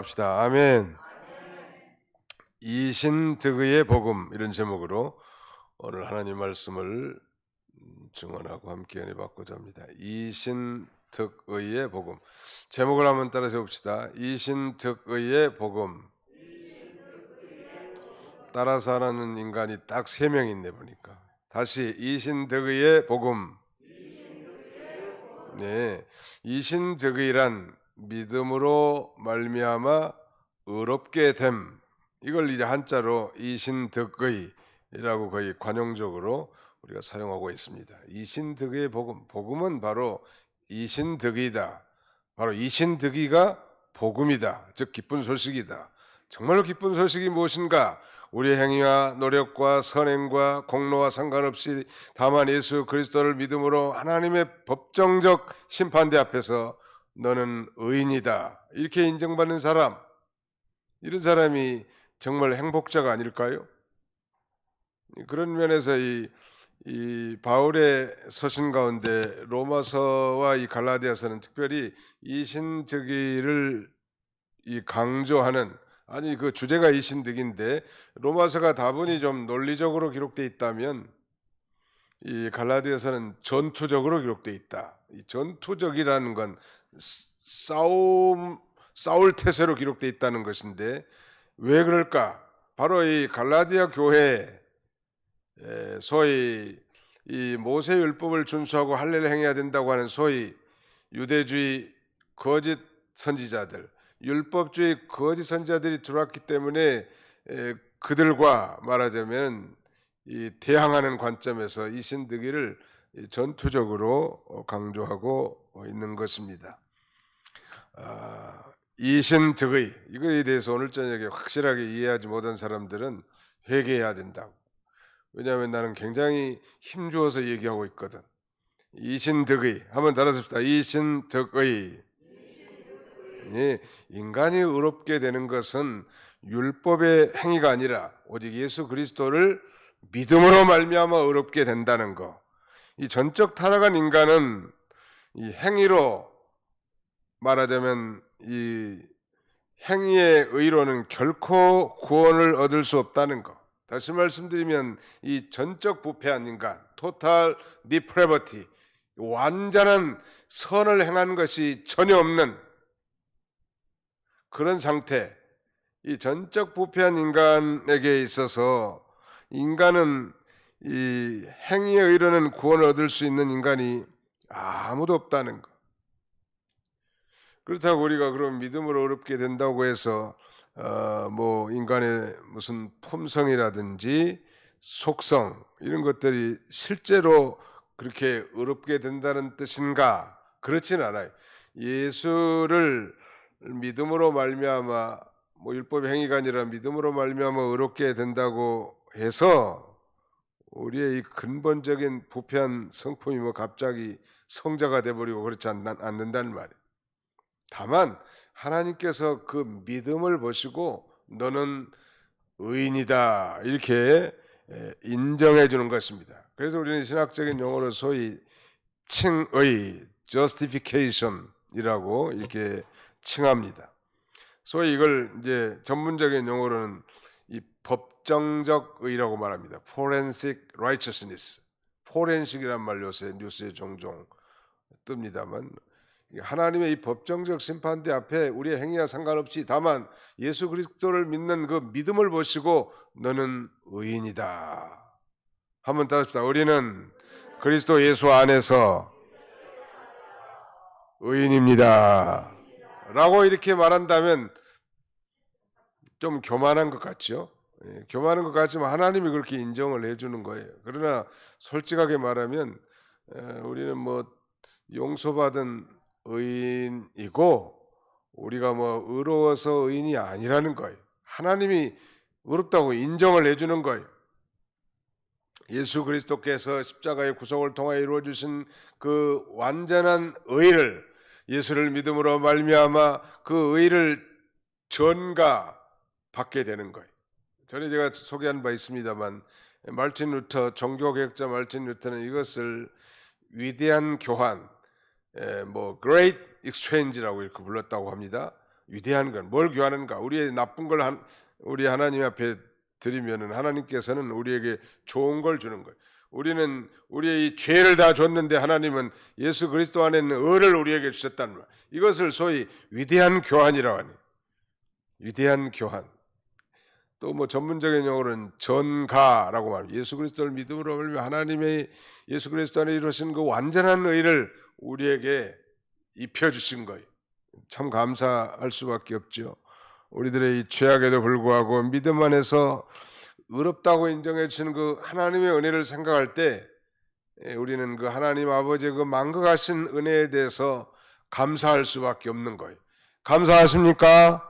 봅시다. 아멘. 이신득의의 복음 이런 제목으로 오늘 하나님 말씀을 증언하고 함께 은혜 받고자 합니다. 이신득의의 복음. 제목을 한번 따라서 봅시다. 이신득의의 복음. 따라서 하는 인간이 딱 3명 있네 보니까. 다시 이신득의의 복음. 네, 이신득의란 믿음으로 말미암아 의롭게 됨. 이걸 이제 한자로 이신득의라고 거의 관용적으로 우리가 사용하고 있습니다. 이신득의의 복음. 복음은 바로 이신득이다. 바로 이신득이가 복음이다. 즉 기쁜 소식이다. 정말로 기쁜 소식이 무엇인가? 우리의 행위와 노력과 선행과 공로와 상관없이 다만 예수 그리스도를 믿음으로 하나님의 법정적 심판대 앞에서 너는 의인이다. 이렇게 인정받는 사람, 이런 사람이 정말 행복자가 아닐까요? 그런 면에서 이 바울의 서신 가운데 로마서와 이 갈라디아서는 특별히 이신득이를 강조하는, 아니 그 주제가 이신득인데 로마서가 다분히 좀 논리적으로 기록되어 있다면 이 갈라디아서는 전투적으로 기록되어 있다. 이 전투적이라는 건 싸울 태세로 기록되어 있다는 것인데 왜 그럴까? 바로 이 갈라디아 교회에 소위 이 모세율법을 준수하고 할례를 행해야 된다고 하는 소위 유대주의 거짓 선지자들, 율법주의 거짓 선지자들이 들어왔기 때문에 그들과 말하자면 이 대항하는 관점에서 이신득이를 전투적으로 강조하고 있는 것입니다. 이신득의, 이거에 대해서 오늘 저녁에 확실하게 이해하지 못한 사람들은 회개해야 된다고. 왜냐하면 나는 굉장히 힘주어서 얘기하고 있거든. 이신득의, 한번 따라합시다. 이신득의. 인간이 의롭게 되는 것은 율법의 행위가 아니라 오직 예수 그리스도를 믿음으로 말미암아 의롭게 된다는 거. 이 전적 타락한 인간은 이 행위로 말하자면 이 행위의 의로는 결코 구원을 얻을 수 없다는 것. 다시 말씀드리면 이 전적 부패한 인간, total depravity, 완전한 선을 행한 것이 전혀 없는 그런 상태, 이 전적 부패한 인간에게 있어서 인간은 이 행위에 의로는 구원을 얻을 수 있는 인간이 아무도 없다는 것. 그렇다고 우리가 그럼 믿음으로 어렵게 된다고 해서 뭐 인간의 무슨 품성이라든지 속성 이런 것들이 실제로 그렇게 어렵게 된다는 뜻인가? 그렇진 않아요. 예수를 믿음으로 말미암아 뭐 율법의 행위가 아니라 믿음으로 말미암아 의롭게 된다고 해서 우리의 이 근본적인 부패한 성품이 뭐 갑자기 성자가 돼버리고 그렇지 않는다는 말이에요. 다만 하나님께서 그 믿음을 보시고 너는 의인이다 이렇게 인정해 주는 것입니다. 그래서 우리는 신학적인 용어로 소위 칭의, justification이라고 이렇게 칭합니다. 소위 이걸 이제 전문적인 용어로는 이 법정적 의라고 말합니다. Forensic righteousness. 포렌식이란 말 요새 뉴스에 종종 뜹니다만 하나님의 이 법정적 심판대 앞에 우리의 행위와 상관없이 다만 예수 그리스도를 믿는 그 믿음을 보시고 너는 의인이다. 한번 따라합시다. 우리는 그리스도 예수 안에서 의인입니다. 라고 이렇게 말한다면 좀 교만한 것 같죠? 교만한 것 같지만 하나님이 그렇게 인정을 해주는 거예요. 그러나 솔직하게 말하면 우리는 뭐 용서받은 의인이고 우리가 뭐 의로워서 의인이 아니라는 거예요. 하나님이 의롭다고 인정을 해주는 거예요. 예수 그리스도께서 십자가의 구속을 통하여 이루어 주신 그 완전한 의를 예수를 믿음으로 말미암아 그 의를 전가받게 되는 거예요. 전에 제가 소개한 바 있습니다만 말틴 루터, 종교개혁자 말틴 루터는 이것을 위대한 교환, 뭐 Great Exchange라고 이렇게 불렀다고 합니다. 위대한 건 뭘 교하는가? 우리의 나쁜 걸 우리 하나님 앞에 드리면은 하나님께서는 우리에게 좋은 걸 주는 거예요. 우리는 우리의 이 죄를 다 줬는데 하나님은 예수 그리스도 안에 있는 의를 우리에게 주셨다는 말. 이것을 소위 위대한 교환이라고 하니. 위대한 교환. 또 뭐 전문적인 용어로는 전가라고 말합니다. 예수 그리스도를 믿음으로 말미암아 하나님의 예수 그리스도 안에 이루신 그 완전한 의를 우리에게 입혀 주신 거예요. 참 감사할 수밖에 없죠. 우리들의 이 죄악에도 불구하고 믿음 안에서 의롭다고 인정해 주시는 그 하나님의 은혜를 생각할 때 우리는 그 하나님 아버지의 그 만극하신 은혜에 대해서 감사할 수밖에 없는 거예요. 감사하십니까?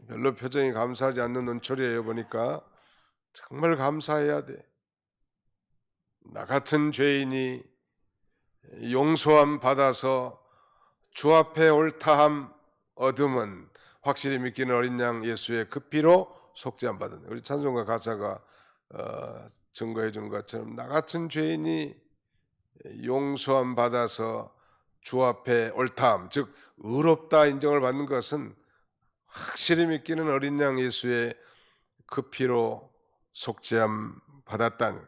별로 표정이 감사하지 않는 눈초리예요. 보니까 정말 감사해야 돼. 나 같은 죄인이 용서함 받아서 주 앞에 옳다함 얻음은 확실히 믿기는 어린 양 예수의 그 피로 속죄함 받은. 우리 찬송가 가사가 증거해 주는 것처럼 나 같은 죄인이 용서함 받아서 주 앞에 옳다함, 즉 의롭다 인정을 받는 것은 확실히 믿기는 어린 양 예수의 그 피로 속죄함 받았다는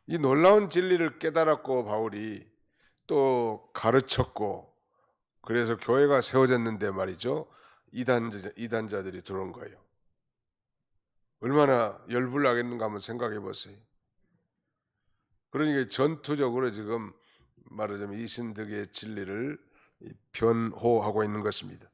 이 놀라운 진리를 깨달았고 바울이 또 가르쳤고 그래서 교회가 세워졌는데 말이죠. 이단자들이 들어온 거예요. 얼마나 열불나겠는가 한번 생각해 보세요. 그러니까 전투적으로 지금 말하자면 이신득의 진리를 변호하고 있는 것입니다.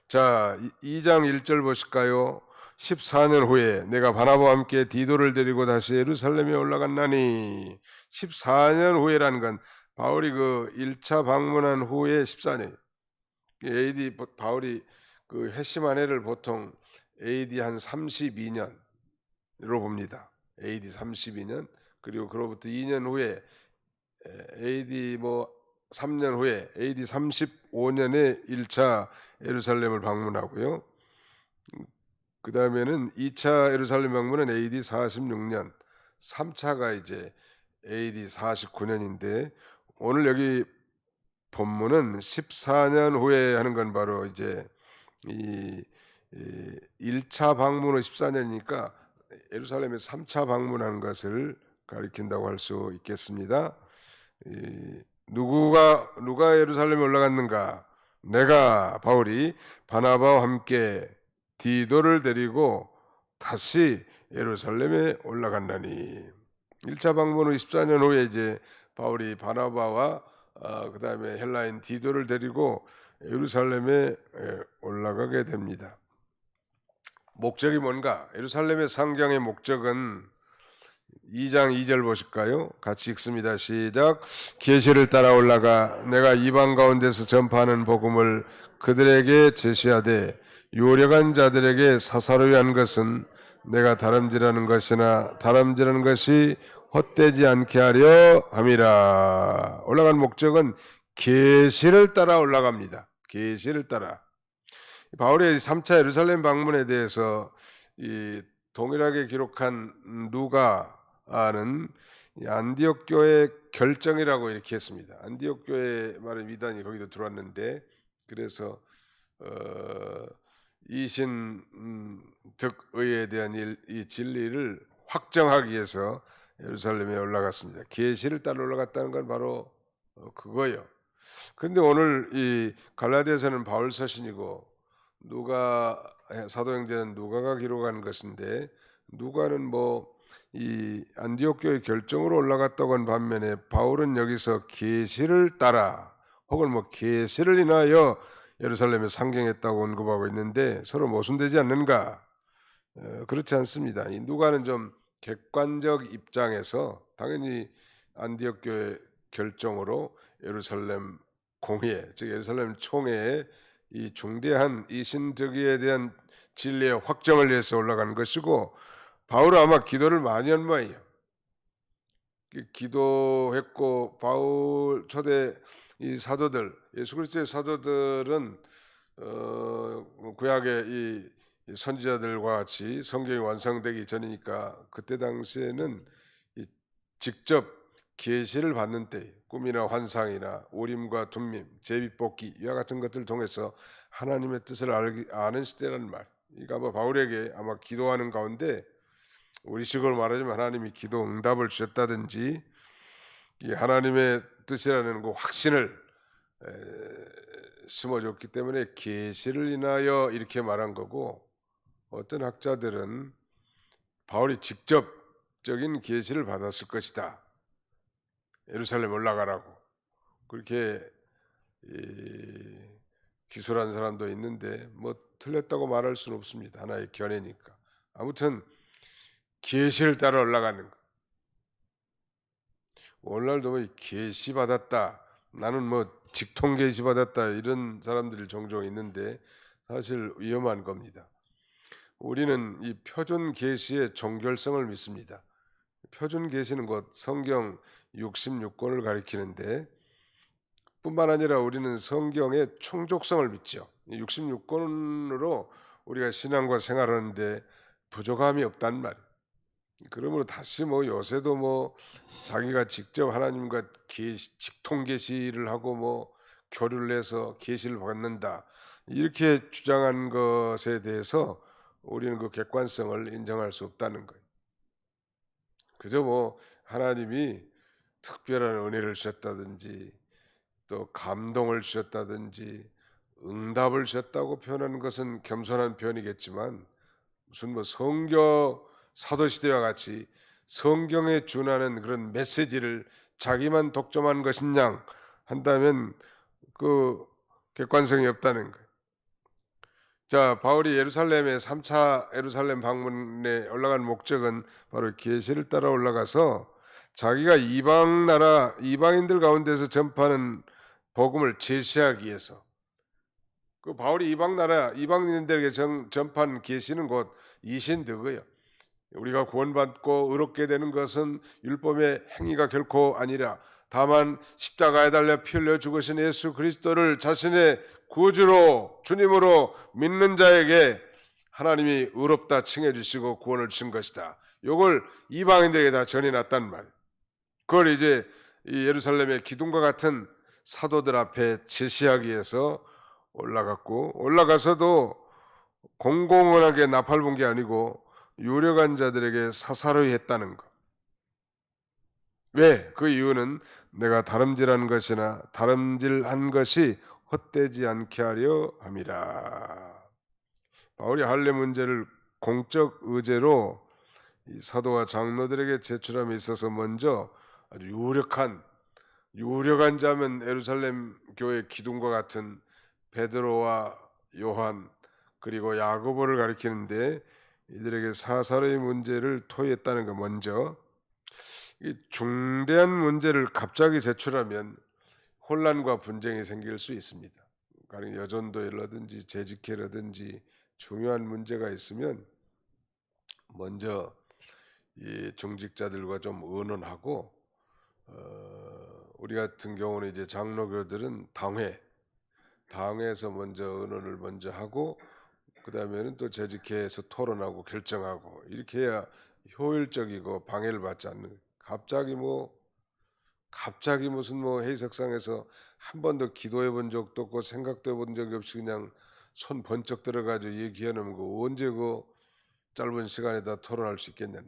자, 2장 1절 보실까요? 14년 후에 내가 바나바와 함께 디도를 데리고 다시 예루살렘에 올라갔나니 14년 후에라는 건 바울이 그 1차 방문한 후에 14년 AD 바울이 그 회심한 해를 보통 AD 한 32년으로 봅니다. AD 32년 그리고 그로부터 2년 후에 AD 뭐 3년 후에 AD 35년에 1차 예루살렘을 방문하고요. 그 다음에는 2차 예루살렘 방문은 AD 46년, 3차가 이제 AD 49년인데 오늘 여기 본문은 14년 후에 하는 건 바로 이제 이 1차 방문은 14년이니까 예루살렘에 3차 방문하는 것을 가리킨다고 할 수 있겠습니다. 누가 예루살렘에 올라갔는가? 내가 바울이 바나바와 함께 디도를 데리고 다시 예루살렘에 올라간다니. 1차 방문 후 14년 후에 이제 바울이 바나바와 그 다음에 헬라인 디도를 데리고 예루살렘에 올라가게 됩니다. 목적이 뭔가? 예루살렘의 상경의 목적은 2장 2절 보실까요? 같이 읽습니다. 시작. 계시를 따라 올라가 내가 이방 가운데서 전파하는 복음을 그들에게 제시하되 요력한 자들에게 사사로이 한 것은 내가 다름질하는 것이나 다름질하는 것이 헛되지 않게 하려 함이라. 올라간 목적은 계시를 따라 올라갑니다. 계시를 따라. 바울의 3차 예루살렘 방문에 대해서 이 동일하게 기록한 누가는 안디옥 교회 결정이라고 이렇게 했습니다. 안디옥 교회 말은 미단이 거기도 들어왔는데 그래서 이신득의에 대한 이 진리를 확정하기 위해서 예루살렘에 올라갔습니다. 계시를 따라 올라갔다는 건 바로 그거예요. 그런데 오늘 이 갈라디아서는 바울 서신이고 누가 사도행전은 누가가 기록한 것인데 누가는 뭐 이 안디옥 교회 결정으로 올라갔다고 한 반면에 바울은 여기서 계시를 따라 혹은 뭐 계시를 인하여 예루살렘에 상경했다고 언급하고 있는데 서로 모순되지 않는가? 그렇지 않습니다. 이 누가는 좀 객관적 입장에서 당연히 안디옥 교회 결정으로 예루살렘 공회, 즉 예루살렘 총회에 이 중대한 이신득의에 대한 진리의 확정을 위해서 올라간 것이고 바울은 아마 기도를 많이 한 모양이에요. 기도했고 바울 초대 이 사도들, 예수 그리스도의 사도들은 구약의 이 선지자들과 같이 성경이 완성되기 전이니까 그때 당시에는 직접 계시를 받는 때 꿈이나 환상이나 우림과 둠밈, 제비뽑기 이와 같은 것들을 통해서 하나님의 뜻을 아는 시대라는 말. 이거 아마 바울에게 아마 기도하는 가운데 우리식으로 말하자면 하나님이 기도 응답을 주셨다든지 이 하나님의 뜻이라는 그 확신을 심어줬기 때문에 계시를 인하여 이렇게 말한 거고, 어떤 학자들은 바울이 직접적인 계시를 받았을 것이다. 예루살렘 올라가라고 그렇게 기술한 사람도 있는데 뭐 틀렸다고 말할 수는 없습니다. 하나의 견해니까. 아무튼 계시를 따라 올라가는 거. 오늘날도 뭐 계시 받았다, 나는 뭐 직통 계시 받았다 이런 사람들이 종종 있는데 사실 위험한 겁니다. 우리는 이 표준 계시의 종결성을 믿습니다. 표준 계시는 곧 성경 66권을 가리키는데 뿐만 아니라 우리는 성경의 충족성을 믿죠. 66권으로 우리가 신앙과 생활하는데 부족함이 없단 말이에요. 그러므로 다시 뭐 요새도 뭐 자기가 직접 하나님과 직통 계시를 하고 뭐 교류를 해서 계시를 받는다 이렇게 주장한 것에 대해서 우리는 그 객관성을 인정할 수 없다는 거예요. 그저 뭐 하나님이 특별한 은혜를 주셨다든지 또 감동을 주셨다든지 응답을 주셨다고 표현하는 것은 겸손한 표현이겠지만, 무슨 뭐 성경 사도시대와 같이 성경에 준하는 그런 메시지를 자기만 독점한 것이냐 한다면 그 객관성이 없다는 거예요. 자, 바울이 예루살렘의 3차 예루살렘 방문에 올라간 목적은 바로 계시를 따라 올라가서 자기가 이방 나라 이방인들 가운데서 전파하는 복음을 제시하기 위해서, 그 바울이 이방 나라 이방인들에게 전파한 계시는 곧 이신득어요. 우리가 구원받고 의롭게 되는 것은 율법의 행위가 결코 아니라 다만 십자가에 달려 피 흘려 죽으신 예수 그리스도를 자신의 구주로 주님으로 믿는 자에게 하나님이 의롭다 칭해 주시고 구원을 주신 것이다. 이걸 이방인들에게 다 전해놨단 말이에요. 그걸 이제 이 예루살렘의 기둥과 같은 사도들 앞에 제시하기 위해서 올라가서도 공공연하게 나팔 본 게 아니고 유력한 자들에게 사사로이 했다는 것. 왜? 그 이유는 내가 다름질한 것이나 다름질한 것이 헛되지 않게 하려 함이라. 바울이 할례 문제를 공적 의제로 이 사도와 장로들에게 제출함에 있어서 먼저 아주 유력한 자면 예루살렘 교회 기둥과 같은 베드로와 요한 그리고 야고보를 가리키는데 이들에게 사사로이 문제를 토의했다는 거. 먼저 이 중대한 문제를 갑자기 제출하면 혼란과 분쟁이 생길 수 있습니다. 가령 여전도라든지 재직회라든지 중요한 문제가 있으면 먼저 이 중직자들과 좀 의논하고, 우리 같은 경우는 이제 장로교들은 당회에서 먼저 의논을 먼저 하고 그 다음에는 또 재직회에서 토론하고 결정하고 이렇게 해야 효율적이고 방해를 받지 않는. 갑자기 무슨 뭐 회의석상에서 한 번도 기도해 본 적도 없고 생각도 해본 적이 없이 그냥 손 번쩍 들어가지고 얘기해 놓으면 언제 그 짧은 시간에다 토론할 수 있겠냐.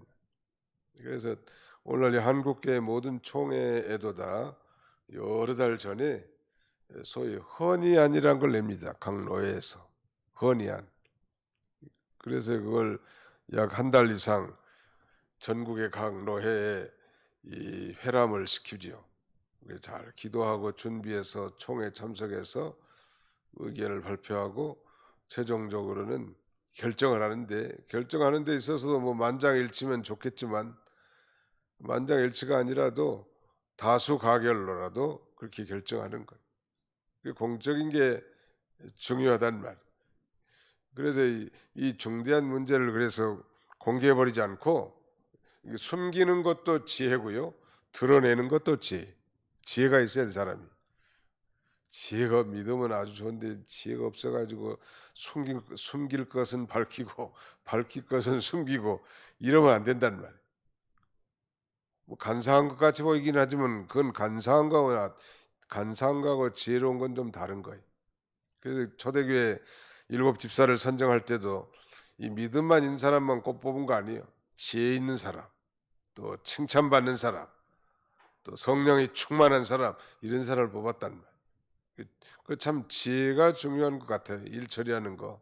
그래서 오늘날 한국교회 모든 총회에도 다 여러 달 전에 소위 헌의안이라는 걸 냅니다. 각 노회에서 헌의안. 그래서 그걸 약 한 달 이상 전국의 각 노회에 이 회람을 시키죠. 잘 기도하고 준비해서 총회 참석해서 의견을 발표하고 최종적으로는 결정하는 데 있어서도 뭐 만장일치면 좋겠지만 만장일치가 아니라도 다수 가결로라도 그렇게 결정하는 거예요. 공적인 게 중요하단 말. 그래서 이 중대한 문제를 그래서 공개해버리지 않고 숨기는 것도 지혜고요, 드러내는 것도 지혜가 있어야 돼. 사람이 지혜가 믿으면 아주 좋은데 지혜가 없어가지고 숨길 것은 밝히고 밝힐 것은 숨기고 이러면 안 된다는 말이에요. 뭐 간사한 것 같이 보이긴 하지만 그건 간사한 거하고 지혜로운 건 좀 다른 거예요. 그래서 초대교회 7집사를 선정할 때도 이 믿음만 있는 사람만 꼭 뽑은 거 아니에요. 지혜 있는 사람, 또 칭찬받는 사람, 또 성령이 충만한 사람, 이런 사람을 뽑았단 말이에요. 그 참 지혜가 중요한 것 같아요. 일 처리하는 거.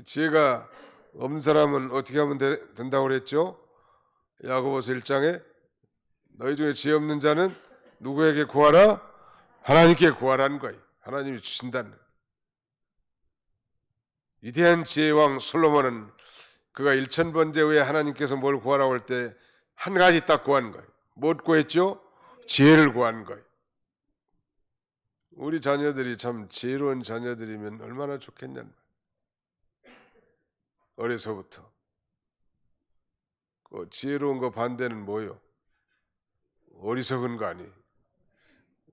지혜가 없는 사람은 어떻게 하면 된다고 그랬죠? 야고보서 1장에 너희 중에 지혜 없는 자는 누구에게 구하라? 하나님께 구하라는 거예요. 하나님이 주신다는 거예요. 위대한 지혜왕 솔로몬은 그가 1000번째 후에 하나님께서 뭘 구하라고 할 때 한 가지 딱 구하는 거예요. 뭘 구했죠? 지혜를 구하는 거예요. 우리 자녀들이 참 지혜로운 자녀들이면 얼마나 좋겠냐는 거예요. 어려서부터. 그 지혜로운 거 반대는 뭐예요? 어리석은 거 아니에요.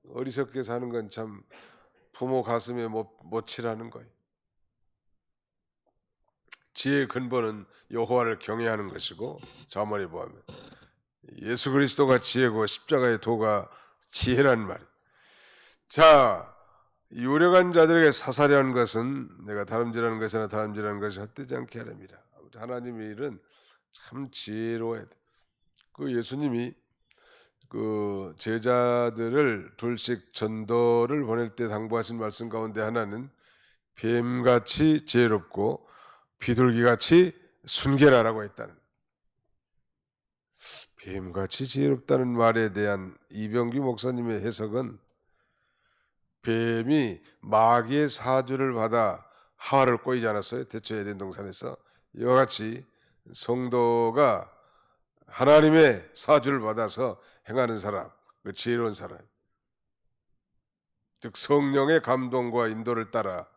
어리석게 사는 건 참 부모 가슴에 못칠하는 거예요. 지혜의 근본은 여호와를 경외하는 것이고, 자문에 보면 예수 그리스도가 지혜고 십자가의 도가 지혜란 말이에요. 자, 유력한 자들에게 사사려는 것은 내가 다름질하는 것이나 다름질하는 것이 헛되지 않게 하렵니다. 하나님의 일은 참 지혜로워야 돼. 그 예수님이 그 제자들을 둘씩 전도를 보낼 때 당부하신 말씀 가운데 하나는 뱀같이 지혜롭고 비둘기같이 순결하라고 했다는, 뱀같이 지혜롭다는 말에 대한 이병규 목사님의 해석은 뱀이 마귀의 사주를 받아 하와를 꼬이지 않았어요? 대초 에덴 동산에서. 이와 같이 성도가 하나님의 사주를 받아서 행하는 사람, 그 지혜로운 사람, 즉 성령의 감동과 인도를 따라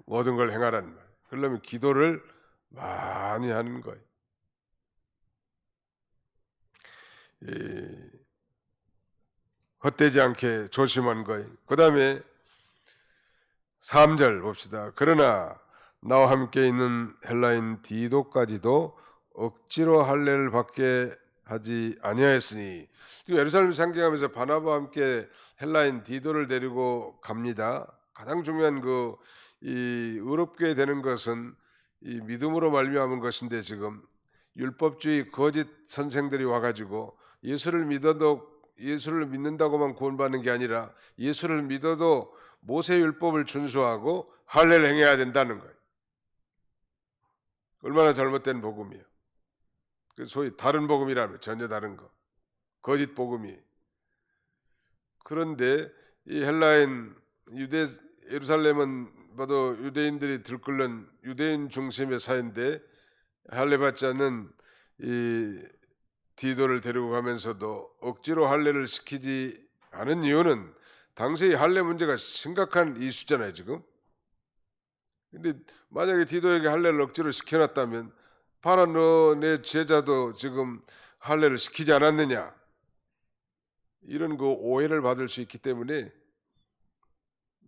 모든 걸 행하라는 말. 그러려면 기도를 많이 하는 거예요. 헛되지 않게 조심한 거예요. 그 다음에 3절 봅시다. 그러나 나와 함께 있는 헬라인 디도까지도 억지로 할례를 받게 하지 아니하였으니, 예루살렘 상징하면서 바나바와 함께 헬라인 디도를 데리고 갑니다. 가장 중요한 이 의롭게 되는 것은 이 믿음으로 말미암은 것인데, 지금 율법주의 거짓 선생들이 와가지고 예수를 믿는다고만 구원받는 게 아니라 예수를 믿어도 모세 율법을 준수하고 할례를 행해야 된다는 거예요. 얼마나 잘못된 복음이에요. 소위 다른 복음이라면 전혀 다른 거, 거짓 복음이. 그런데 이 헬라인 예루살렘은 봐도 유대인들이 들끓는 유대인 중심의 사회인데, 할례 받지 않는 이 디도를 데리고 가면서도 억지로 할례를 시키지 않은 이유는 당시 할례 문제가 심각한 이슈잖아요, 지금. 근데 만약에 디도에게 할례를 억지로 시켜놨다면, 봐라, 너 내 제자도 지금 할례를 시키지 않았느냐, 이런 오해를 받을 수 있기 때문에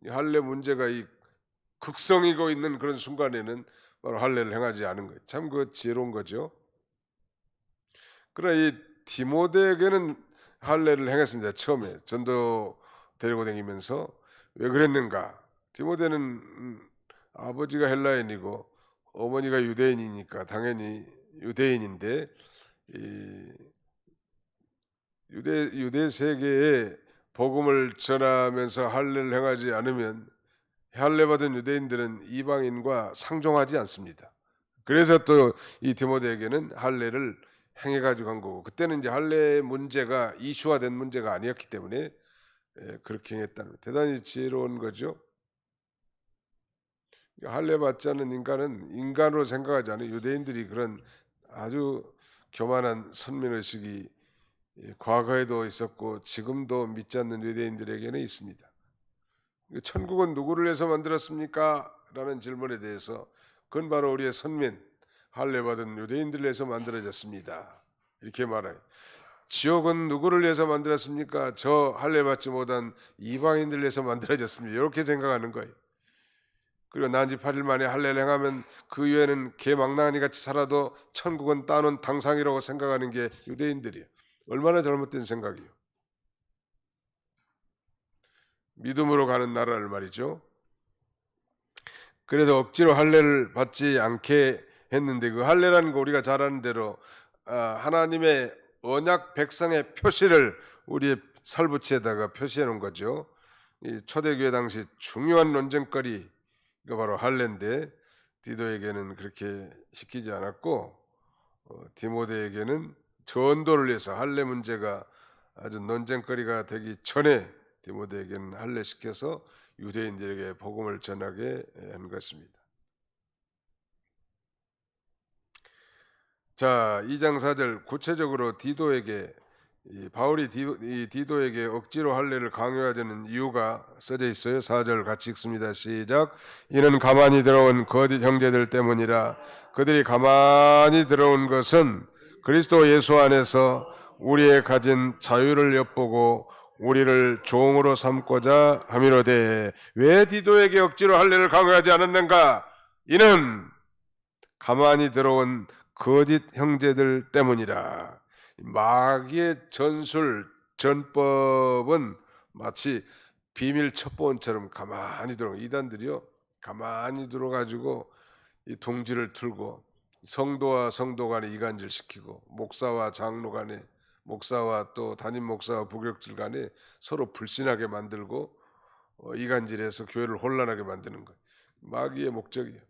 할례 문제가 이 극성이고 있는 그런 순간에는 바로 할례를 행하지 않은 거예요. 참 지혜로운 거죠. 그러나 이 디모데에게는 할례를 행했습니다. 처음에 전도 데리고 다니면서. 왜 그랬는가? 디모데는 아버지가 헬라인이고 어머니가 유대인이니까 당연히 유대인인데, 유대 세계에 복음을 전하면서 할례를 행하지 않으면 할례 받은 유대인들은 이방인과 상종하지 않습니다. 그래서 또 이 디모데에게는 할례를 행해 가지고 간 거고, 그때는 이제 할례 문제가 이슈화된 문제가 아니었기 때문에 그렇게 행했다는, 대단히 지혜로운 거죠. 할례 받지 않는 인간은 인간으로 생각하지 않아요. 유대인들이 그런 아주 교만한 선민의식이 과거에도 있었고 지금도 믿지 않는 유대인들에게는 있습니다. 천국은 누구를 위해서 만들었습니까? 라는 질문에 대해서 그건 바로 우리의 선민, 할례 받은 유대인들을 위해서 만들어졌습니다. 이렇게 말해요. 지옥은 누구를 위해서 만들었습니까? 저 할례 받지 못한 이방인들을 위해서 만들어졌습니다. 이렇게 생각하는 거예요. 그리고 난지 8일 만에 할례를 행하면 그 이후에는 개망나니 같이 살아도 천국은 따놓은 당상이라고 생각하는 게 유대인들이에요. 얼마나 잘못된 생각이에요. 믿음으로 가는 나라를 말이죠. 그래서 억지로 할례를 받지 않게 했는데, 그 할례라는 거 우리가 잘 아는 대로 하나님의 언약 백성의 표시를 우리의 살부치에다가 표시해 놓은 거죠. 이 초대교회 당시 중요한 논쟁거리가 바로 할례인데, 디도에게는 그렇게 시키지 않았고 디모데에게는 전도를 위해서 할례 문제가 아주 논쟁거리가 되기 전에 디모데에게는 할례시켜서 유대인들에게 복음을 전하게 한 것입니다. 자, 2장 4절 구체적으로 디도에게 바울이 디도에게 억지로 할례를 강요하자는 이유가 써져 있어요. 4절 같이 읽습니다. 시작. 이는 가만히 들어온 거짓 형제들 때문이라. 그들이 가만히 들어온 것은 그리스도 예수 안에서 우리의 가진 자유를 엿보고 우리를 종으로 삼고자 함이로되. 왜 디도에게 억지로 할례를 강요하지 않았는가? 이는 가만히 들어온 거짓 형제들 때문이라. 마귀의 전술 전법은 마치 비밀 첩보원처럼 가만히 들어, 이단들이요 가만히 들어가지고 이 동지를 틀고 성도와 성도 간에 이간질 시키고 목사와 장로 간에, 목사와 또 담임 목사와 부교육들 간에 서로 불신하게 만들고 이간질해서 교회를 혼란하게 만드는 거예요. 마귀의 목적이에요.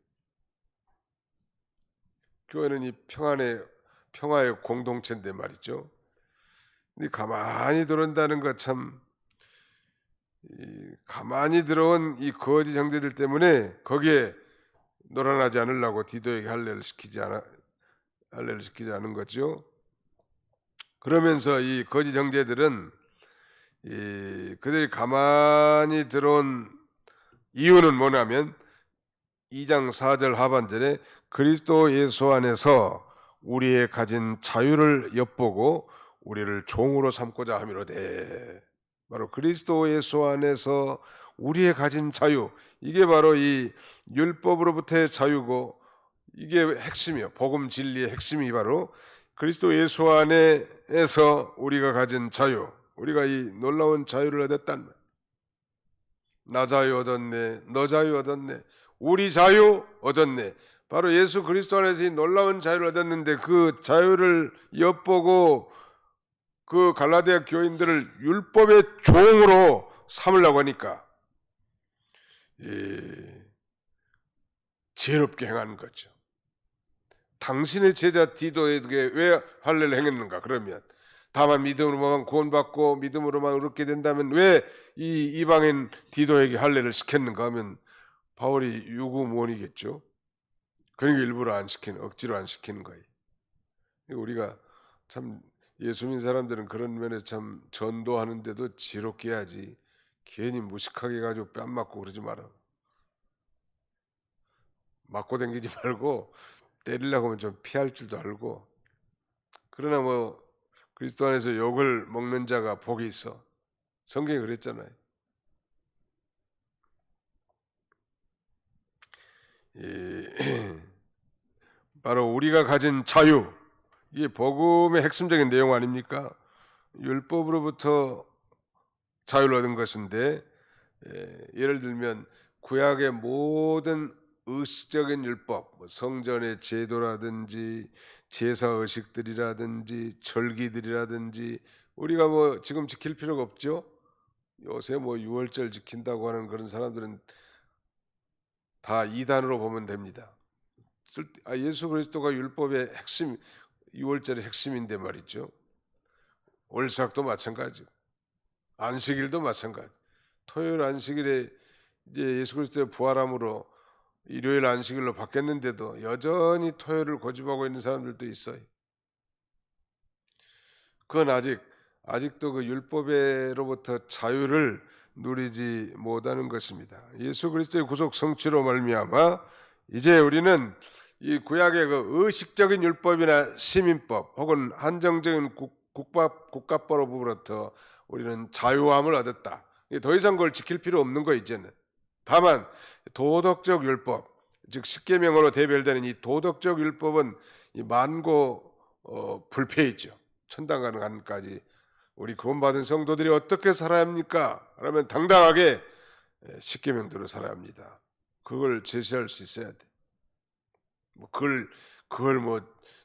교회는 이 평화의 공동체인데 말이죠. 근데 가만히 들어온다는 것 참, 가만히 들어온 이 거짓 형제들 때문에 거기에 놀아나지 않으려고 디도에게 할례를 시키지 않은 거죠. 그러면서 이 거짓 형제들은 그들이 가만히 들어온 이유는 뭐냐면 2장 4절 하반절에 그리스도 예수 안에서 우리의 가진 자유를 엿보고 우리를 종으로 삼고자 함이로되. 바로 그리스도 예수 안에서 우리의 가진 자유, 이게 바로 이 율법으로부터의 자유고, 이게 핵심이요. 복음 진리의 핵심이 바로 그리스도 예수 안에서 우리가 가진 자유, 우리가 이 놀라운 자유를 얻었단 말이에요. 나 자유 얻었네, 너 자유 얻었네, 우리 자유 얻었네. 바로 예수 그리스도 안에서 이 놀라운 자유를 얻었는데, 그 자유를 엿보고 그 갈라디아 교인들을 율법의 종으로 삼으려고 하니까 지혜롭게 행하는 거죠. 당신의 제자 디도에게 왜 할례를 행했는가? 그러면 다만 믿음으로만 구원받고 믿음으로만 의롭게 된다면 왜 이 이방인 디도에게 할례를 시켰는가 하면 바울이 유구무원이겠죠. 그러니까 일부러 안 시키는, 억지로 안 시키는 거예요. 우리가 참 예수 믿는 사람들은 그런 면에서 참 전도하는데도 지혜롭게 해야지, 괜히 무식하게 가지고 뺨 맞고 그러지 마라. 맞고 다니지 말고 때리려고 하면 좀 피할 줄도 알고. 그러나 뭐 그리스도 안에서 욕을 먹는 자가 복이 있어. 성경이 그랬잖아요. 바로 우리가 가진 자유, 이게 복음의 핵심적인 내용 아닙니까? 율법으로부터 자유를 얻은 것인데, 예를 들면 구약의 모든 의식적인 율법, 성전의 제도라든지 제사 의식들이라든지 절기들이라든지 우리가 뭐 지금 지킬 필요가 없죠. 요새 뭐 유월절 지킨다고 하는 그런 사람들은 다 이단으로 보면 됩니다. 예수 그리스도가 율법의 핵심, 유월절의 핵심인데 말이죠. 월삭도 마찬가지고 안식일도 마찬가지. 토요일 안식일에 이제 예수 그리스도의 부활함으로 일요일 안식일로 바뀌었는데도 여전히 토요일을 고집하고 있는 사람들도 있어요. 그건 아직도 그 율법으로부터 자유를 누리지 못하는 것입니다. 예수 그리스도의 구속 성취로 말미암아 이제 우리는 이 구약의 그 의식적인 율법이나 시민법 혹은 한정적인 국가법으로부터 우리는 자유함을 얻었다. 더 이상 그걸 지킬 필요 없는 거 이제는. 다만 도덕적 율법, 즉 십계명으로 대별되는 이 도덕적 율법은 이 만고 불패이죠. 천당 가는 한까지 우리 구원받은 성도들이 어떻게 살아야 합니까? 그러면 당당하게 십계명대로 살아야 합니다. 그걸 제시할 수 있어야 돼. 뭐 그걸 뭐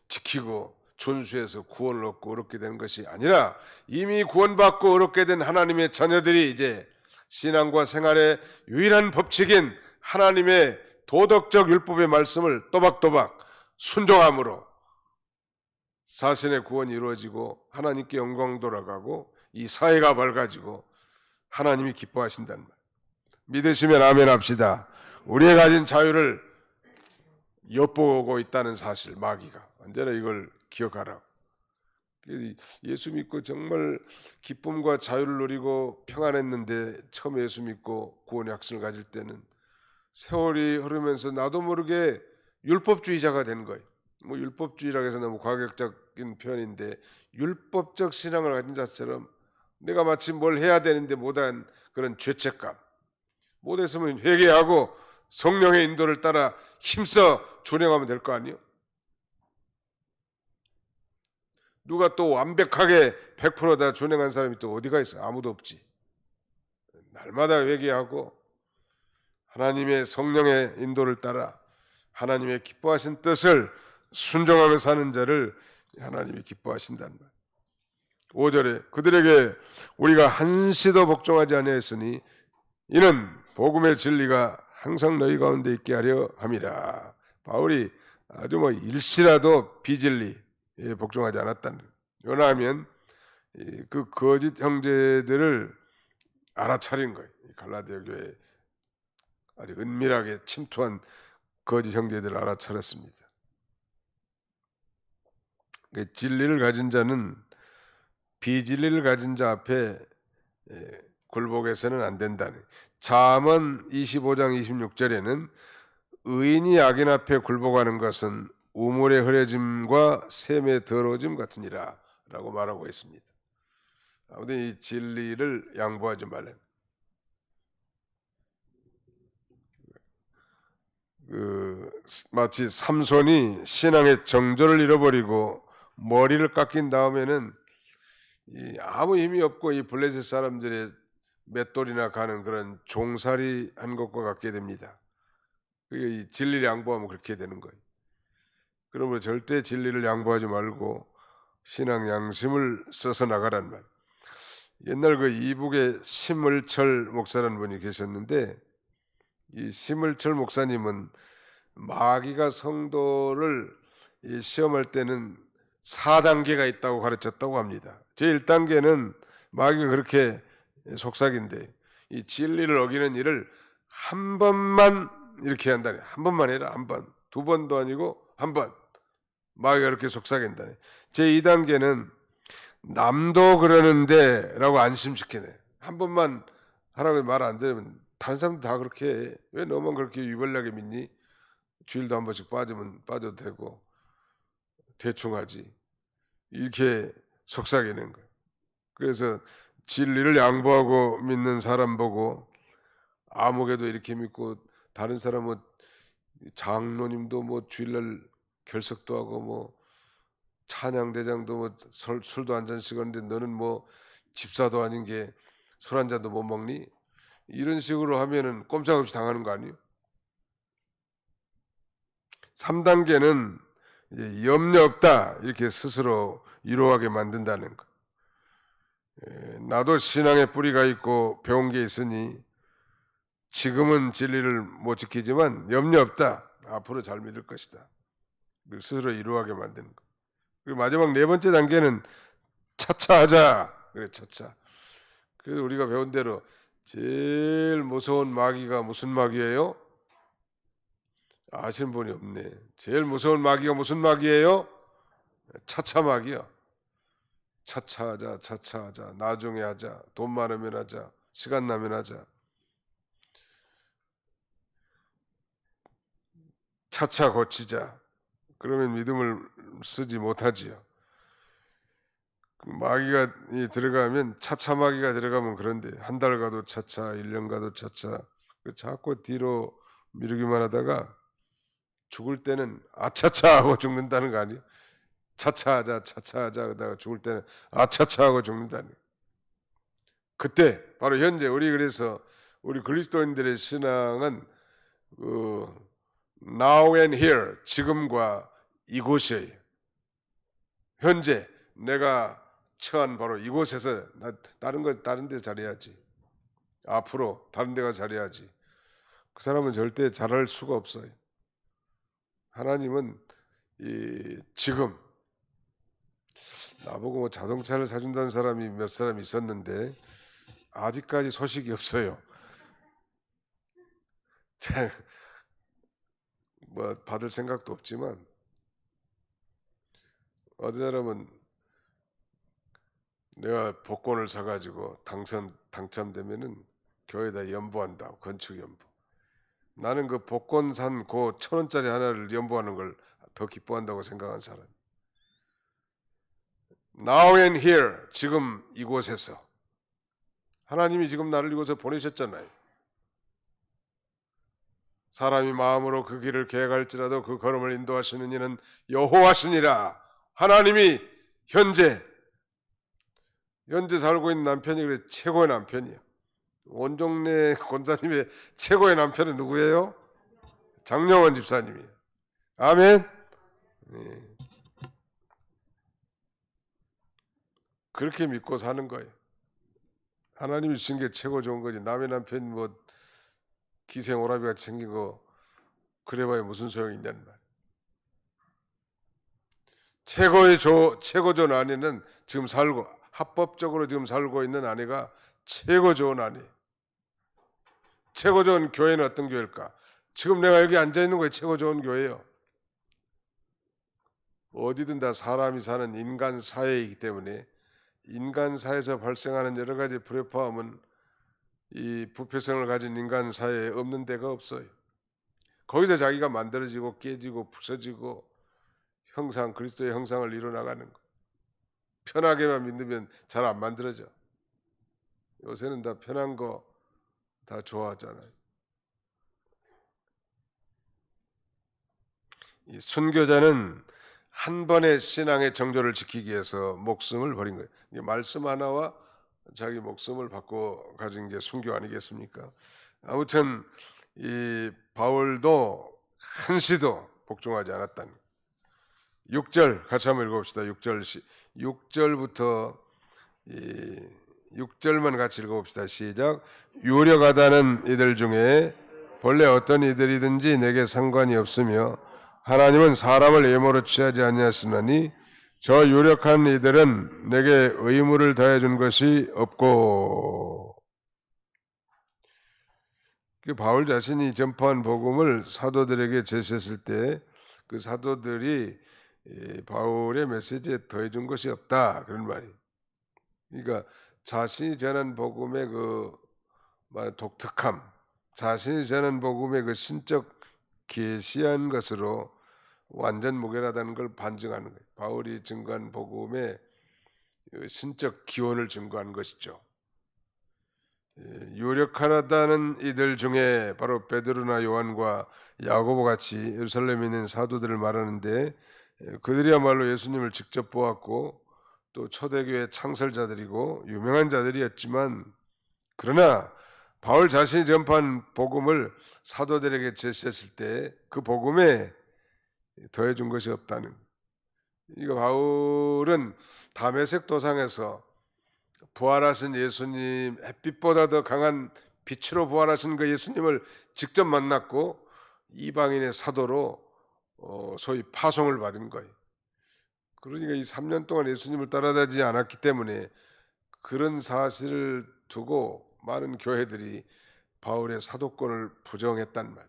지키고 준수해서 구원을 얻고 얻게 되는 것이 아니라 이미 구원받고 얻게 된 하나님의 자녀들이 이제 신앙과 생활의 유일한 법칙인 하나님의 도덕적 율법의 말씀을 또박또박 순종함으로 자신의 구원이 이루어지고 하나님께 영광 돌아가고 이 사회가 밝아지고 하나님이 기뻐하신다는 말. 믿으시면 아멘 합시다. 우리의 가진 자유를 엿보고 있다는 사실, 마귀가 언제나 이걸 기억하라. 예수 믿고 정말 기쁨과 자유를 누리고 평안했는데 처음 예수 믿고 구원의 확신을 가질 때는 세월이 흐르면서 나도 모르게 율법주의자가 된 거예요. 뭐 율법주의라고 해서 너무 과격적인 표현인데 율법적 신앙을 가진 자처럼 내가 마치 뭘 해야 되는데 못한 그런 죄책감, 못했으면 회개하고 성령의 인도를 따라 힘써 준행하면 될 거 아니에요? 누가 또 완벽하게 100%다 준행한 사람이 또 어디가 있어? 아무도 없지. 날마다 회개하고 하나님의 성령의 인도를 따라 하나님의 기뻐하신 뜻을 순종하며 사는 자를 하나님이 기뻐하신다는 말. 5절에 그들에게 우리가 한시도 복종하지 아니하였으니 이는 복음의 진리가 항상 너희 가운데 있게 하려 함이라. 바울이 아주 뭐 일시라도 비진리에 복종하지 않았다는 거예요. 왜냐하면 그 거짓 형제들을 알아차린 거예요. 갈라디아 교회에 아주 은밀하게 침투한 거짓 형제들을 알아차렸습니다. 진리를 가진 자는 비진리를 가진 자 앞에 굴복해서는 안 된다는. 잠언 25장 26절에는 의인이 악인 앞에 굴복하는 것은 우물의 흐려짐과 샘의 더러워짐 같으니라 라고 말하고 있습니다. 아무튼 이 진리를 양보하지 말라. 마치 삼손이 신앙의 정조를 잃어버리고 머리를 깎인 다음에는 아무 힘이 없고 이 블레셋 사람들의 맷돌이나 가는 그런 종살이 한 것과 같게 됩니다. 이 진리를 양보하면 그렇게 되는 거예요. 그러므로 절대 진리를 양보하지 말고 신앙 양심을 써서 나가란 말. 옛날 그 이북에 심을철 목사라는 분이 계셨는데 이 심을철 목사님은 마귀가 성도를 시험할 때는 4단계가 있다고 가르쳤다고 합니다. 제1단계는 마귀가 그렇게 속삭인데 이 진리를 어기는 일을 한 번만 이렇게 한다네. 한 번만 해라. 한 번. 두 번도 아니고 한 번. 마귀가 그렇게 속삭인다네. 제2단계는 남도 그러는데 라고 안심시키네. 한 번만 하라고 말 안 들으면 다른 사람도 다 그렇게 해. 왜 너만 그렇게 유별나게 믿니? 주일도 한 번씩 빠지면 빠져도 되고 대충 하지. 이렇게 속삭이는 거예요. 그래서 진리를 양보하고 믿는 사람 보고 아무개도 이렇게 믿고 다른 사람은 장로님도 뭐 주일날 결석도 하고 뭐 찬양대장도 뭐 술도 한 잔씩 하는데 너는 뭐 집사도 아닌 게 술 한 잔도 못 먹니? 이런 식으로 하면은 꼼짝없이 당하는 거 아니에요? 3단계는 이제 염려 없다 이렇게 스스로 위로하게 만든다는 거. 나도 신앙의 뿌리가 있고 배운 게 있으니 지금은 진리를 못 지키지만 염려 없다. 앞으로 잘 믿을 것이다. 스스로 위로하게 만드는 거. 그리고 마지막 4번째 단계는 차차 하자. 그래 차차. 그래서 우리가 배운 대로 제일 무서운 마귀가 무슨 마귀예요? 아시는 분이 없네. 제일 무서운 마귀가 무슨 마귀예요? 차차 마귀야. 차차 하자, 차차 하자, 나중에 하자, 돈 많으면 하자, 시간 나면 하자. 차차 고치자. 그러면 믿음을 쓰지 못하지요. 마귀가 들어가면 차차 마귀가 들어가면 그런데 한 달 가도 차차, 1년 가도 차차. 자꾸 뒤로 미루기만 하다가 죽을 때는 아차차 하고 죽는다는 거 아니에요? 차차하자 차차하자 그러다가 죽을 때는 아차차하고 죽는다는. 그때 바로 현재 그래서 우리 그리스도인들의 신앙은 그 now and here, 지금과 이곳이에요. 현재 내가 처한 바로 이곳에서 다른 데 잘해야지. 앞으로 다른 데가 잘해야지. 그 사람은 절대 잘할 수가 없어요. 하나님은 지금 나보고 뭐 자동차를 사준다는 사람이 몇 사람 있었는데 아직까지 소식이 없어요. 뭐 받을 생각도 없지만 어떤 사람은 내가 복권을 사가지고 당첨되면은 교회에다 연부한다고, 건축 연부. 나는 그 복권 산 그 1,000원짜리 하나를 연부하는 걸 더 기뻐한다고 생각한 사람. Now and here, 지금 이곳에서 하나님이 지금 나를 이곳에 보내셨잖아요. 사람이 마음으로 그 길을 계획할지라도 그 걸음을 인도하시는 이는 여호와시니라. 하나님이 현재 살고 있는 남편이 그래 최고의 남편이에요. 원종래 권사님의 최고의 남편은 누구예요? 장영원 집사님이에요. 아멘. 네. 그렇게 믿고 사는 거예요. 하나님이 주신 게 최고 좋은 거지. 남의 남편 뭐 기생오라비 같이 생긴 거 그래봐야 무슨 소용이 있냐는 말. 최고 좋은 아내는 지금 살고 합법적으로 지금 살고 있는 아내가 최고 좋은 아내. 최고 좋은 교회는 어떤 교회일까? 지금 내가 여기 앉아 있는 거에 최고 좋은 교회예요. 어디든 다 사람이 사는 인간 사회이기 때문에 인간 사회에서 발생하는 여러 가지 불협화음은 이 부패성을 가진 인간 사회에 없는 데가 없어요. 거기서 자기가 만들어지고 깨지고 부서지고 그리스도의 형상을 이뤄나가는 거. 편하게만 믿으면 잘 안 만들어져. 요새는 다 편한 거 다 좋아하잖아요. 이 순교자는 한 번의 신앙의 정조를 지키기 위해서 목숨을 버린 거예요. 말씀 하나와 자기 목숨을 바꿔 가진 게 순교 아니겠습니까? 아무튼 이 바울도 한시도 복종하지 않았다는 6절 같이 한번 읽어봅시다. 6절부터 6절만 같이 읽어봅시다. 시작. 유력하다는 이들 중에 본래 어떤 이들이든지 내게 상관이 없으며 하나님은 사람을 예모로 취하지 아니하시나니 저 유력한 이들은 내게 의무를 더해준 것이 없고. 바울 자신이 전파한 복음을 사도들에게 제시했을 때 그 사도들이 바울의 메시지에 더해준 것이 없다 그런 말이에요. 그러니까 자신이 전한 복음의 그 독특함, 자신이 전한 복음의 그 신적 계시한 것으로 완전 무결하다는 걸 반증하는 거예요. 바울이 증거한 복음의 신적 기원을 증거한 것이죠. 유력하다는 이들 중에 바로 베드로나 요한과 야고보 같이 예루살렘에 있는 사도들을 말하는데 그들이야말로 예수님을 직접 보았고 또 초대교회 창설자들이고 유명한 자들이었지만 그러나 바울 자신이 전파한 복음을 사도들에게 제시했을 때 그 복음에 더해준 것이 없다는. 이거 바울은 다메섹 도상에서 부활하신 예수님, 햇빛보다 더 강한 빛으로 부활하신 그 예수님을 직접 만났고 이방인의 사도로 소위 파송을 받은 거예요. 그러니까 이 3년 동안 예수님을 따라다니지 않았기 때문에 그런 사실을 두고 많은 교회들이 바울의 사도권을 부정했단 말.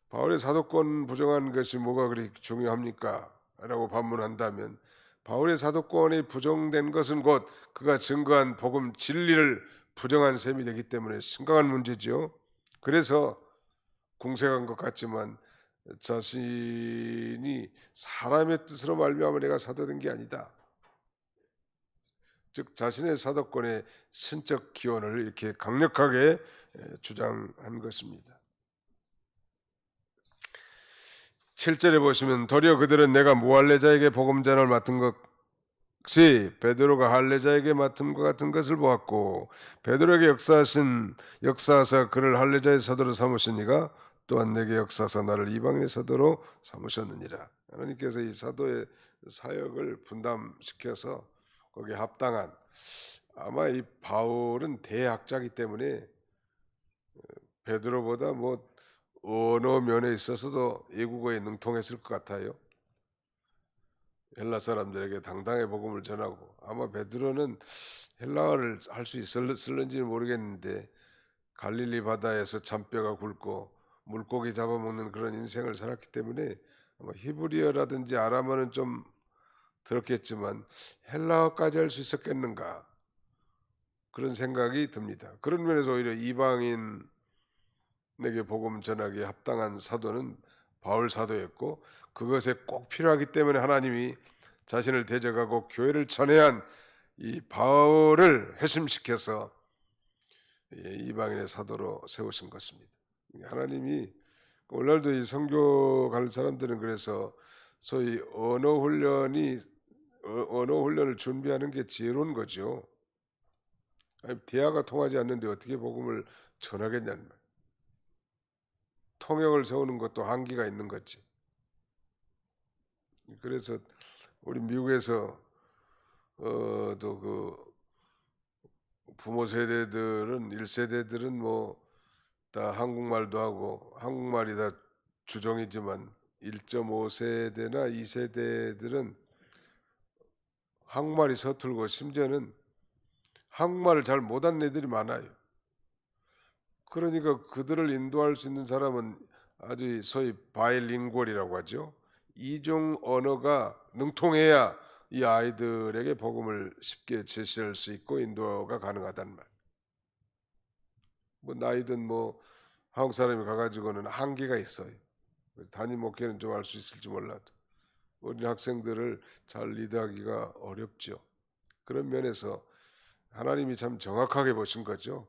바울의 사도권 부정한 것이 뭐가 그리 중요합니까? 라고 반문한다면 바울의 사도권이 부정된 것은 곧 그가 증거한 복음 진리를 부정한 셈이 되기 때문에 심각한 문제죠. 그래서 궁색한 것 같지만 자신이 사람의 뜻으로 말미암아 내가 사도된 게 아니다. 즉 자신의 사도권의 신적 기원을 이렇게 강력하게 주장한 것입니다. 7절에 보시면 도리어 그들은 내가 무할례자에게 복음 전을 맡은 것이 베드로가 할례자에게 맡음과 같은 것을 보았고 베드로에게 역사하사 그를 할례자의 사도로 삼으시니가 또한 내게 역사하사 나를 이방인의 사도로 삼으셨느니라. 하나님께서 이 사도의 사역을 분담시켜서 거기에 합당한, 아마 이 바울은 대학자이기 때문에 베드로보다 뭐 언어 면에 있어서도 외국어에 능통했을 것 같아요. 헬라 사람들에게 당당히 복음을 전하고, 아마 베드로는 헬라어를 할 수 있을는지는 모르겠는데 갈릴리 바다에서 잔뼈가 굵고 물고기 잡아먹는 그런 인생을 살았기 때문에 아마 히브리어라든지 아람어는 좀 들었겠지만 헬라어까지 할 수 있었겠는가, 그런 생각이 듭니다. 그런 면에서 오히려 이방인에게 복음 전하기에 합당한 사도는 바울 사도였고, 그것에 꼭 필요하기 때문에 하나님이 자신을 대적하고 교회를 천회한 이 바울을 회심시켜서 이방인의 사도로 세우신 것입니다. 하나님이 오늘날도 이 선교 갈 사람들은 그래서 소위 언어 훈련을 준비하는 게 지혜로운 거죠. 아니, 대화가 통하지 않는데 어떻게 복음을 전하겠냐는 말. 통역을 세우는 것도 한계가 있는 거지. 그래서 우리 미국에서 또 그 부모 세대들은 1세대들은 뭐 다 한국말도 하고 한국말이 다 주종이지만 1.5세대나 2세대들은 한국말이 서툴고 심지어는 한국말을 잘 못하는 애들이 많아요. 그러니까 그들을 인도할 수 있는 사람은 아주 소위 바이링구얼이라고 하죠. 이종 언어가 능통해야 이 아이들에게 복음을 쉽게 제시할 수 있고 인도가 가능하단 말. 뭐 나이든 뭐 한국 사람이 가가지고는 한계가 있어요. 담임 목회는 좀 할 수 있을지 몰라도 어린 학생들을 잘 리드하기가 어렵죠. 그런 면에서 하나님이 참 정확하게 보신 거죠.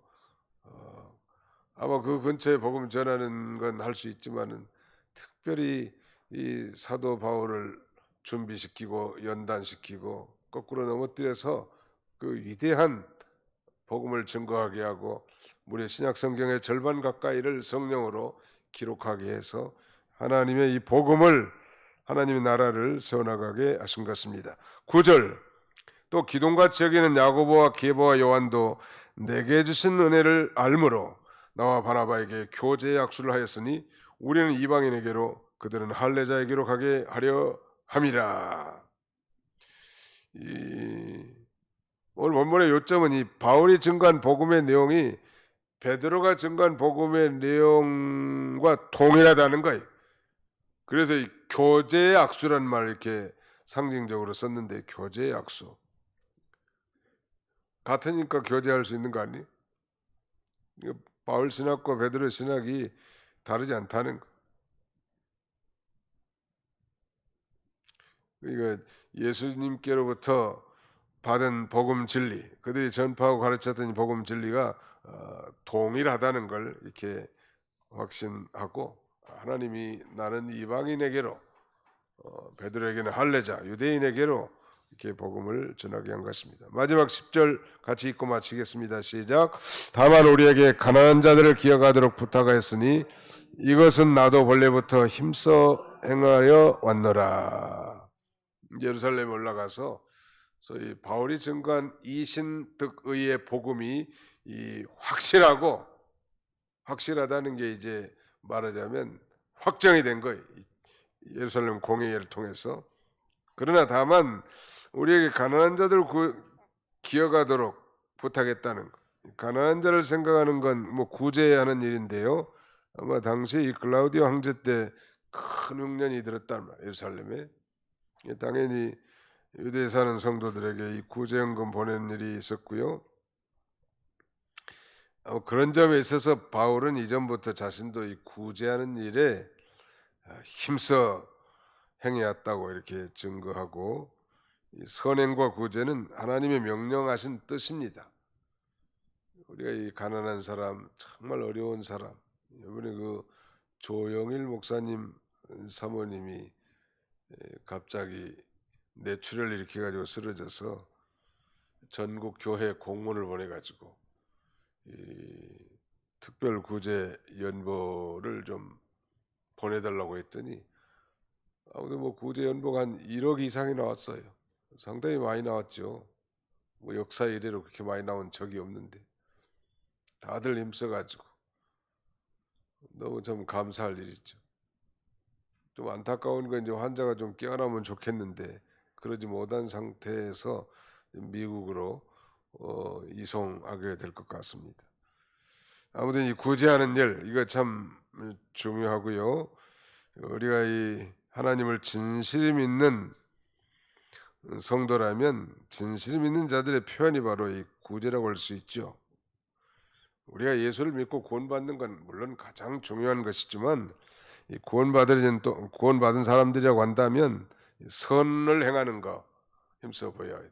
아마 그 근처에 복음 전하는 건 할 수 있지만은 특별히 이 사도 바울을 준비시키고 연단시키고 거꾸로 넘어뜨려서 그 위대한 복음을 증거하게 하고 무려 신약 성경의 절반 가까이를 성령으로 기록하게 해서 하나님의 이 복음을, 하나님의 나라를 세워나가게 하신 것입니다. 9절, 또 기둥같이 여기는 야고보와 게바와 요한도 내게 주신 은혜를 알므로 나와 바나바에게 교제의 약수를 하였으니 우리는 이방인에게로 그들은 할례자에게로 가게 하려 함이라. 오늘 본문의 요점은 이 바울이 증거한 복음의 내용이 베드로가 증거한 복음의 내용과 동일하다는 거예요. 그래서 이 교제의 악수란 말을 이렇게 상징적으로 썼는데, 교제의 악수 같으니까 교제할 수 있는 거 아니에요? 바울 신학과 베드로 신학이 다르지 않다는 거. 그러니까 예수님께로부터 받은 복음 진리, 그들이 전파하고 가르쳤던 복음 진리가 동일하다는 걸 이렇게 확신하고, 하나님이 나는 이방인에게로, 베드로에게는 할례자, 유대인에게로 이렇게 복음을 전하게 한 것입니다. 마지막 10절 같이 읽고 마치겠습니다. 시작. 다만 우리에게 가난한 자들을 기억하도록 부탁하였으니 이것은 나도 본래부터 힘써 행하여 왔노라. 예루살렘에 올라가서 소위 바울이 증거한 이신득의의 복음이 이 확실하다는 게 이제 말하자면 확정이 된 거예요. 예루살렘 공회를 통해서. 그러나 다만 우리에게 가난한 자들 기억하도록 부탁했다는 것. 가난한 자를 생각하는 건 뭐 구제하는 일인데요. 아마 당시 이 글라우디오 황제 때 큰 흉년이 들었단 말이에요. 예루살렘에. 당연히 유대에 사는 성도들에게 이 구제연금 보내는 일이 있었고요. 그런 점에 있어서 바울은 이전부터 자신도 이 구제하는 일에 힘써 행해왔다고 이렇게 증거하고, 이 선행과 구제는 하나님의 명령하신 뜻입니다. 우리가 이 가난한 사람, 정말 어려운 사람, 이번에 그 조영일 목사님 사모님이 갑자기 뇌출혈을 일으켜가지고 쓰러져서 전국 교회 공문을 보내가지고 이 특별 구제 연보를 좀 보내달라고 했더니 아무튼 뭐 구제 연보가 한 1억 이상이 나왔어요. 상당히 많이 나왔죠. 뭐 역사 이래로 그렇게 많이 나온 적이 없는데 다들 힘써가지고 너무 좀 감사할 일이죠. 좀 안타까운 건 이제 환자가 좀 깨어나면 좋겠는데 그러지 못한 상태에서 미국으로 이송하게 될 것 같습니다. 아무튼 이 구제하는 일 이거 참 중요하고요. 우리가 이 하나님을 진실히 믿는 성도라면 진실히 믿는 자들의 표현이 바로 이 구제라고 할 수 있죠. 우리가 예수를 믿고 구원받는 건 물론 가장 중요한 것이지만 이 구원받은 사람들이라고 한다면 선을 행하는 거 힘써 보여야 돼.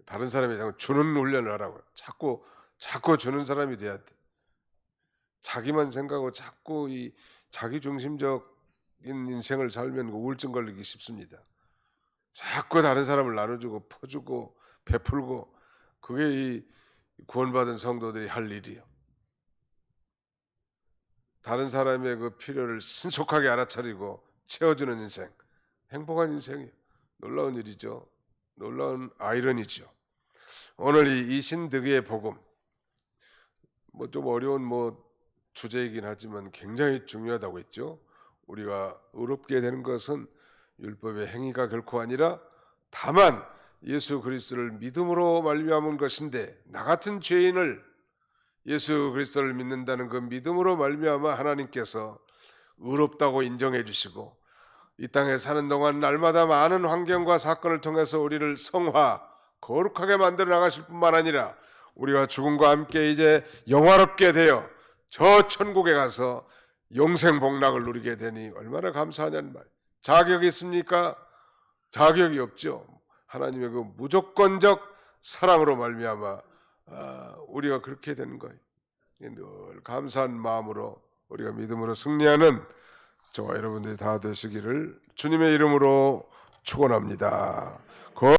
다른 사람이 자꾸 주는 훈련을 하라고. 자꾸 주는 사람이 돼야 돼. 자기만 생각하고 자꾸 이 자기 중심적인 인생을 살면 우울증 걸리기 쉽습니다. 자꾸 다른 사람을 나눠주고 퍼주고 베풀고 그게 이 구원받은 성도들이 할 일이에요. 다른 사람의 그 필요를 신속하게 알아차리고 채워주는 인생, 행복한 인생이에요. 놀라운 일이죠. 놀라운 아이러니죠. 오늘 이 이신득의 복음, 뭐 좀 어려운 주제이긴 하지만 굉장히 중요하다고 했죠. 우리가 의롭게 되는 것은 율법의 행위가 결코 아니라 다만 예수 그리스도를 믿음으로 말미암은 것인데 나 같은 죄인을 예수 그리스도를 믿는다는 그 믿음으로 말미암아 하나님께서 의롭다고 인정해 주시고 이 땅에 사는 동안 날마다 많은 환경과 사건을 통해서 우리를 성화, 거룩하게 만들어 나가실 뿐만 아니라 우리가 죽음과 함께 이제 영화롭게 되어 저 천국에 가서 영생 복락을 누리게 되니 얼마나 감사하냐는 말. 자격이 있습니까? 자격이 없죠. 하나님의 그 무조건적 사랑으로 말미암아 우리가 그렇게 되는 거예요. 늘 감사한 마음으로 우리가 믿음으로 승리하는 저와 여러분들이 다 되시기를 주님의 이름으로 축원합니다.